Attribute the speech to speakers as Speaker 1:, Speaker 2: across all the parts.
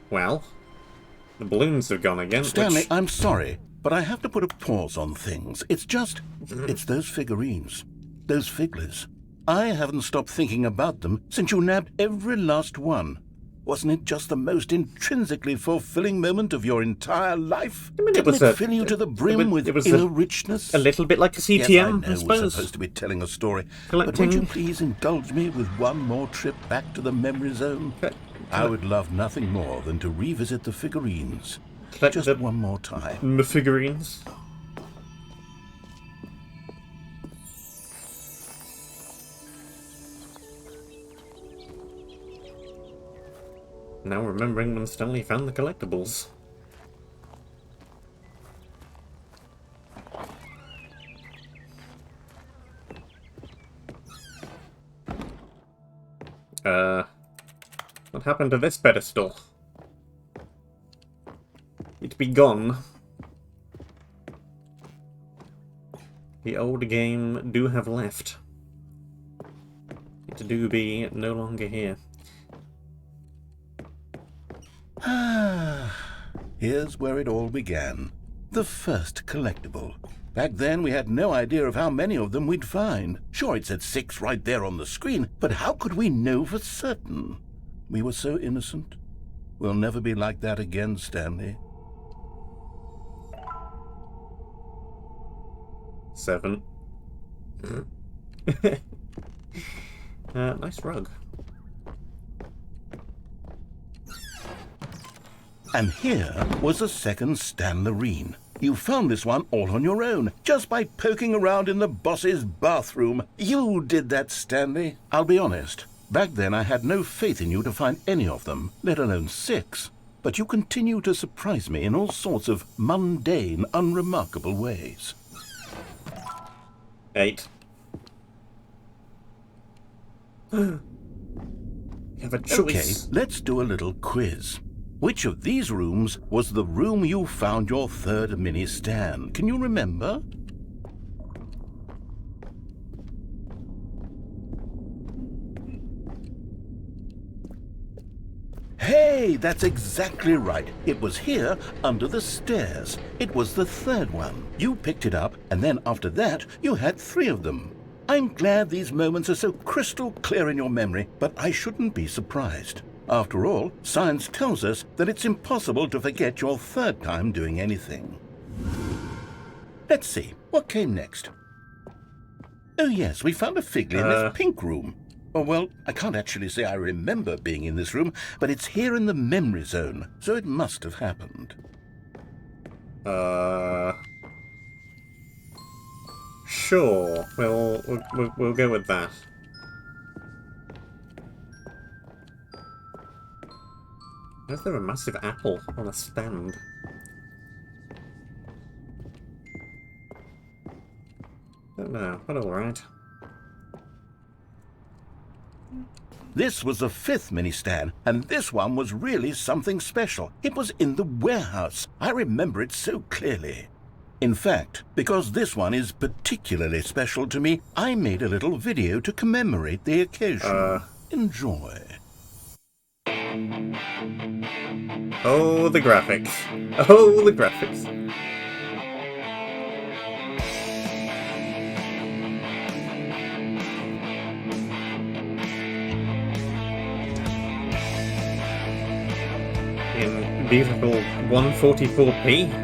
Speaker 1: Well, the balloons have gone again,
Speaker 2: Stanley, I'm sorry, but I have to put a pause on things. It's those figurines. Those figglers. I haven't stopped thinking about them since you nabbed every last one. Wasn't it just the most intrinsically fulfilling moment of your entire life?
Speaker 1: I mean,
Speaker 2: Didn't it fill you to the brim with inner richness?
Speaker 1: A little bit like a CTM,
Speaker 2: yes, I know
Speaker 1: I suppose.
Speaker 2: we're supposed to be telling a story,
Speaker 1: Collecting.
Speaker 2: but would you please indulge me with one more trip back to the memory zone? I would love nothing more than to revisit the figurines. Just one more time.
Speaker 1: The figurines. Now remembering when Stanley found the collectibles. What happened to this pedestal? It be gone. The old game do have left. It do be no longer here.
Speaker 2: Here's where it all began. The first collectible. Back then, we had no idea of how many of them we'd find. Sure, it said 6 right there on the screen, but how could we know for certain? We were so innocent. We'll never be like that again, Stanley.
Speaker 1: 7. Nice rug.
Speaker 2: And here was the second Stanlerine. You found this one all on your own, just by poking around in the boss's bathroom. You did that, Stanley. I'll be honest. Back then I had no faith in you to find any of them, let alone 6. But you continue to surprise me in all sorts of mundane, unremarkable ways.
Speaker 1: 8. You have a choice.
Speaker 2: Okay, let's do a little quiz. Which of these rooms was the room you found your third mini Stan? Can you remember? Hey, that's exactly right. It was here, under the stairs. It was the third one. You picked it up, and then after that, you had 3 of them. I'm glad these moments are so crystal clear in your memory, but I shouldn't be surprised. After all, science tells us that it's impossible to forget your third time doing anything. Let's see, what came next? Oh yes, we found a Figley in this pink room. Oh well, I can't actually say I remember being in this room, but it's here in the memory zone, so it must have happened.
Speaker 1: Sure. We'll go with that. Why is there a massive apple on a stand? Don't know, but alright.
Speaker 2: This was the 5th mini-stand, and this one was really something special. It was in the warehouse. I remember it so clearly. In fact, because this one is particularly special to me, I made a little video to commemorate the occasion. Enjoy.
Speaker 1: Oh, the graphics. Oh, the graphics. In beautiful 144p.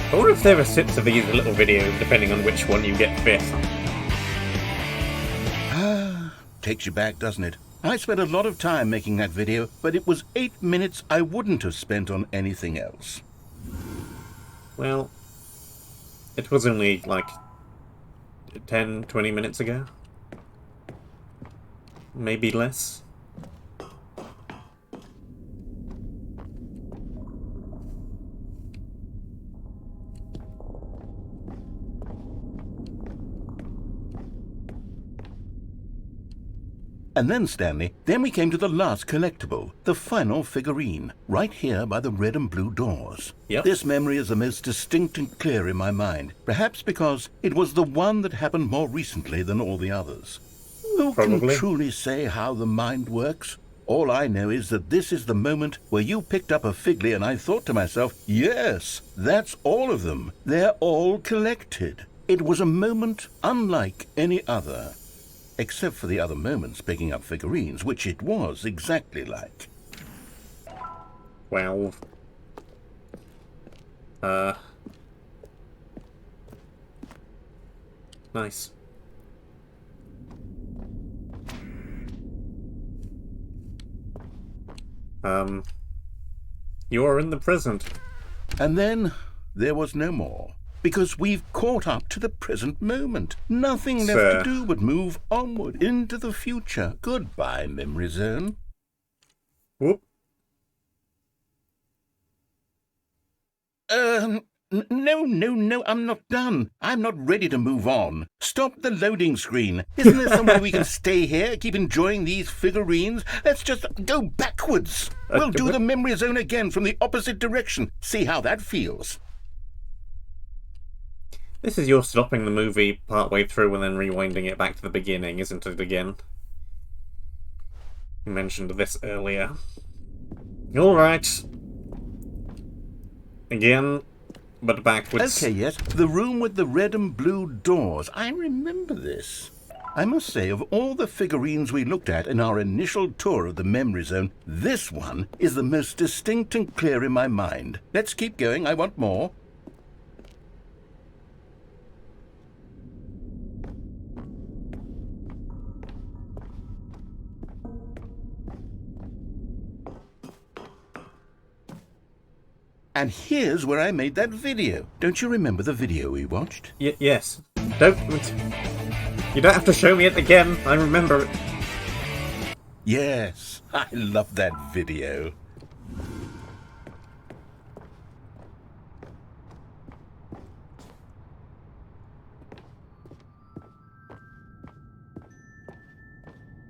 Speaker 1: I wonder if there are sets of these little videos depending on which one you get 5th.
Speaker 2: Takes you back, doesn't it? I spent a lot of time making that video, but it was 8 minutes I wouldn't have spent on anything else.
Speaker 1: Well, it was only like 10, 20 minutes ago. Maybe less.
Speaker 2: And then, Stanley, then we came to the last collectible, the final figurine, right here by the red and blue doors.
Speaker 1: Yep.
Speaker 2: This memory is the most distinct and clear in my mind, perhaps because it was the one that happened more recently than all the others. Who
Speaker 1: Probably.
Speaker 2: can truly say how the mind works? All I know is that this is the moment where you picked up a Figley and I thought to myself, yes, that's all of them. They're all collected. It was a moment unlike any other. Except for the other moments picking up figurines, which it was exactly like.
Speaker 1: Well... Nice. You're in the present.
Speaker 2: And then there was no more. Because we've caught up to the present moment. Nothing left to do but move onward into the future. Goodbye, Memory Zone.
Speaker 1: Whoop.
Speaker 2: No, I'm not done. I'm not ready to move on. Stop the loading screen. Isn't there some way we can stay here, keep enjoying these figurines? Let's just go backwards. We'll do the Memory Zone again from the opposite direction. See how that feels.
Speaker 1: This is your stopping the movie partway through and then rewinding it back to the beginning, isn't it, again? You mentioned this earlier. Alright. Again, but backwards.
Speaker 2: Okay, yes, the room with the red and blue doors. I remember this. I must say, of all the figurines we looked at in our initial tour of the Memory Zone, this one is the most distinct and clear in my mind. Let's keep going, I want more. And here's where I made that video. Don't you remember the video we watched?
Speaker 1: Yes. You don't have to show me it again. I remember it.
Speaker 2: Yes, I love that video.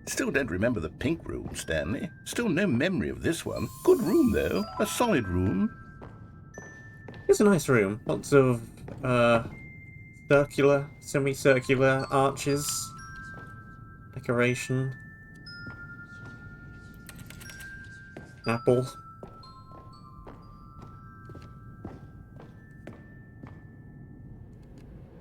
Speaker 2: Still don't remember the pink room, Stanley. Still no memory of this one. Good room, though. A solid room.
Speaker 1: It's a nice room. Lots of, circular, semicircular arches. Decoration. Apple.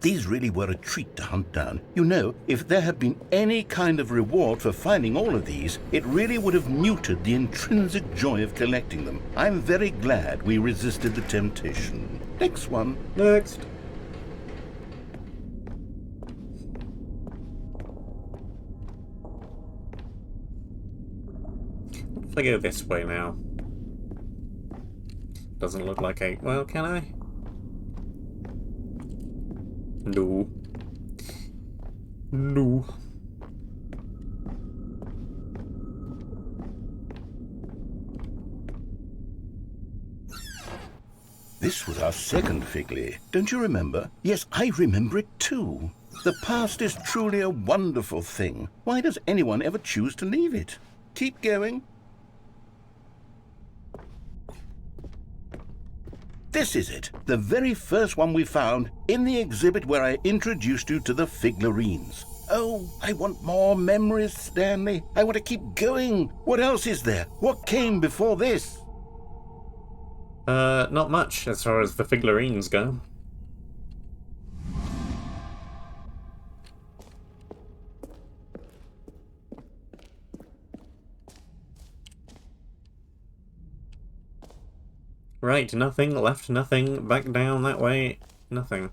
Speaker 2: These really were a treat to hunt down. You know, if there had been any kind of reward for finding all of these, it really would have muted the intrinsic joy of collecting them. I'm very glad we resisted the temptation. Next one.
Speaker 1: Next. What if I go this way now? Doesn't look like a... Well, can I? No. No.
Speaker 2: This was our second Figley. Don't you remember? Yes, I remember it too. The past is truly a wonderful thing. Why does anyone ever choose to leave it? Keep going. This is it, the very first one we found in the exhibit where I introduced you to the figurines. Oh, I want more memories, Stanley. I want to keep going. What else is there? What came before this?
Speaker 1: Not much as far as the figurines go. Right, nothing, left nothing, back down that way, nothing.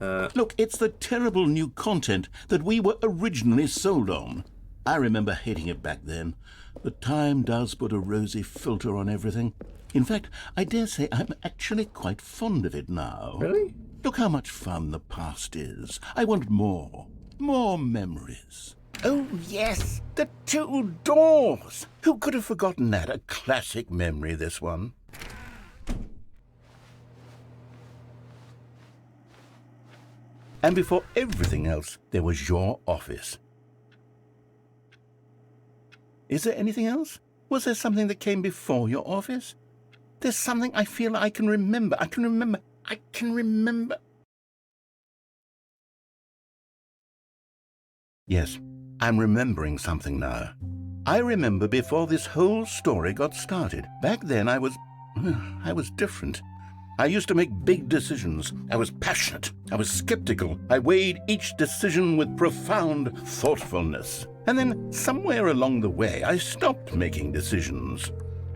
Speaker 2: Look, it's the terrible new content that we were originally sold on. I remember hating it back then, but time does put a rosy filter on everything. In fact, I dare say I'm actually quite fond of it now.
Speaker 1: Really?
Speaker 2: Look how much fun the past is. I want more. More memories. Oh, yes, the two doors. Who could have forgotten that? A classic memory, this one. And before everything else, there was your office. Is there anything else? Was there something that came before your office? There's something I feel I can remember. I can remember. Yes, I'm remembering something now. I remember before this whole story got started. Back then I was different. I used to make big decisions. I was passionate. I was skeptical. I weighed each decision with profound thoughtfulness. And then somewhere along the way, I stopped making decisions.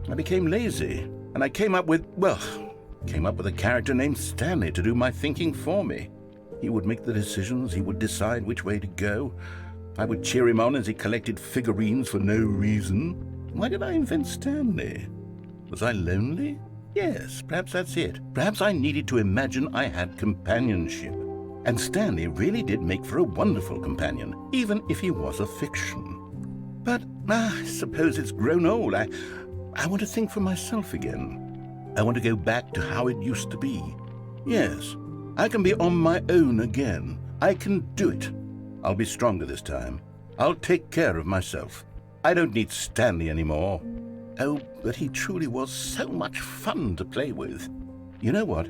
Speaker 2: I became lazy, and I came up with a character named Stanley to do my thinking for me. He would make the decisions. He would decide which way to go. I would cheer him on as he collected figurines for no reason. Why did I invent Stanley? Was I lonely? Yes, perhaps that's it. Perhaps I needed to imagine I had companionship. And Stanley really did make for a wonderful companion, even if he was a fiction. But I suppose it's grown old. I want to think for myself again. I want to go back to how it used to be. Yes, I can be on my own again. I can do it. I'll be stronger this time. I'll take care of myself. I don't need Stanley anymore. Oh, but he truly was so much fun to play with. You know what?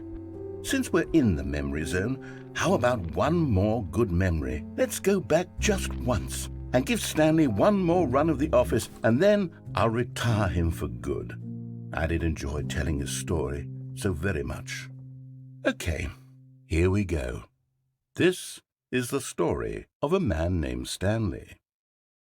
Speaker 2: Since we're in the memory zone, how about one more good memory? Let's go back just once and give Stanley one more run of the office, and then I'll retire him for good. I did enjoy telling his story so very much. Okay, here we go. This is the story of a man named Stanley.